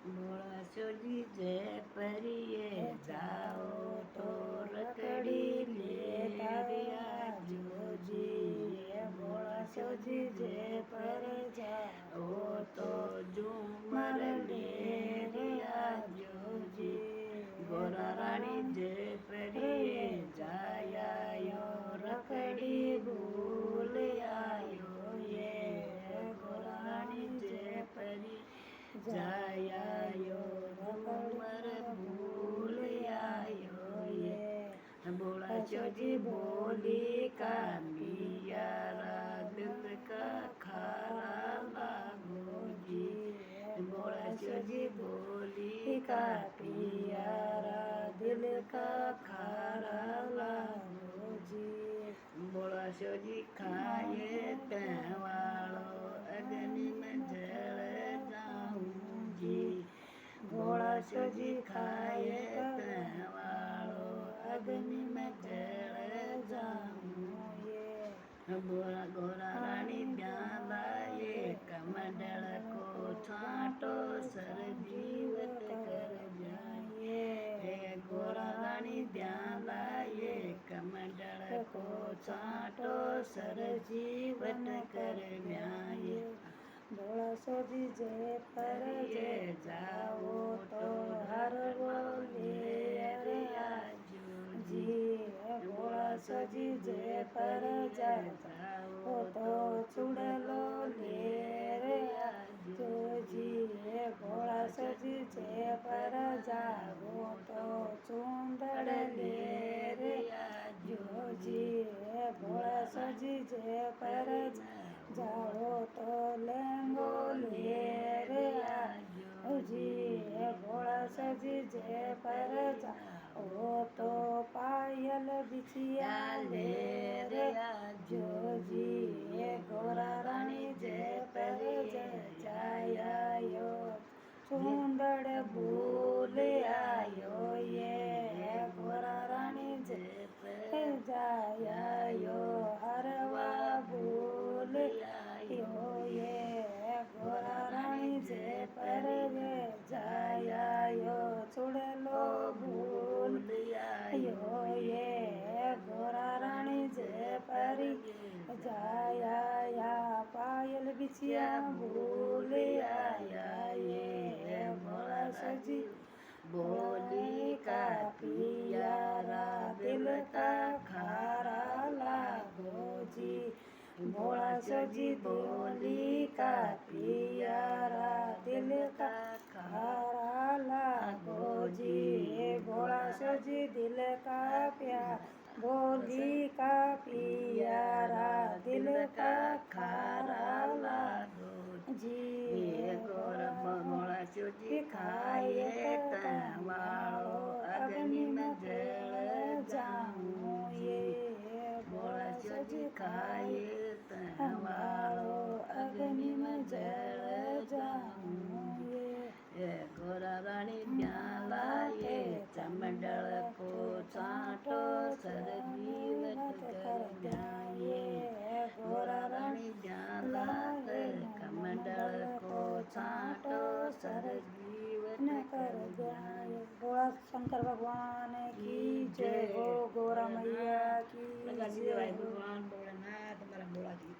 बोला सोजी जय परिए जाओ तो रकड़ी ले आजो जी। बोला सोजी जय पर जाओ तो झूमर ले आजो जी। गोरा रानी जय परिए जायो रकड़ी भूल आयो ये। गोरा रानी जय परी जायो झूमर भूल आयो ये। बोला चोजी बोली का पियारा दिल का खारा लागो जी। बोला चोजी बोली का पियारा दिल का खारा लागो जी। बोला चोजी खाए तवालो अग्नि में जल जाऊं जी। बोला सोजी खाए तवालो अग्नि में जल जाऊं ये। बोला गोरा रानी ब्याला ये कमंडल को छाटो सर जीवत कर जाए। गोरा रानी ब्याला ये कमंडल को छाटो सर जीवन कर जाए। बोला सोजी जय पर जय जाओ तो हर बोले अरे आजो जी। बोला सोजी जय पर जय जाओ तो चुड़लो ले रे आजो जी। बोला सोजी जय पर जाओ तो चुंदड़ ले रे आजो जी। बोला सोजी जय पर जाओ तो लेंगो ले रे आजो जी। बोला सजी जय पर जाओ तो पायल बिछिया ले रे आजो जी। गोरा रानी जय पर जायो चुंदड़ भूल आयो ये। गोरा रानी जय पर जायो हरवा भूल आयो ये। गोरा रानी जय पर जायो चुड़लो भूल आयो ये। गोरा रानी जय पर जाया पायल बिछिया भूल आया ये। बोला सजी बोली का पियारा दिल का खारा लागो जी। बोला सजी बोली का पियारा दिल का खारा लागो जी। बोला सजी दिल का प्यार बोली का पियारा दिल का खारा लागो जी। बोला सजी खाए तवालो अग्नि में जल जाऊं ये। बोला सजी खाए तवालो अग्नि में जल जाऊं ये। गोरा रानी ब्याला ये चमंडल को छाटो सर जीवत कर जाए। गोरा रानी ब्याला कमंडल को छाटो सर जीवन कर जाए। बोला शंकर भगवान की जय हो। गोरा मैया की जय हो। भगवान भोलेनाथ हमारा बोला जी।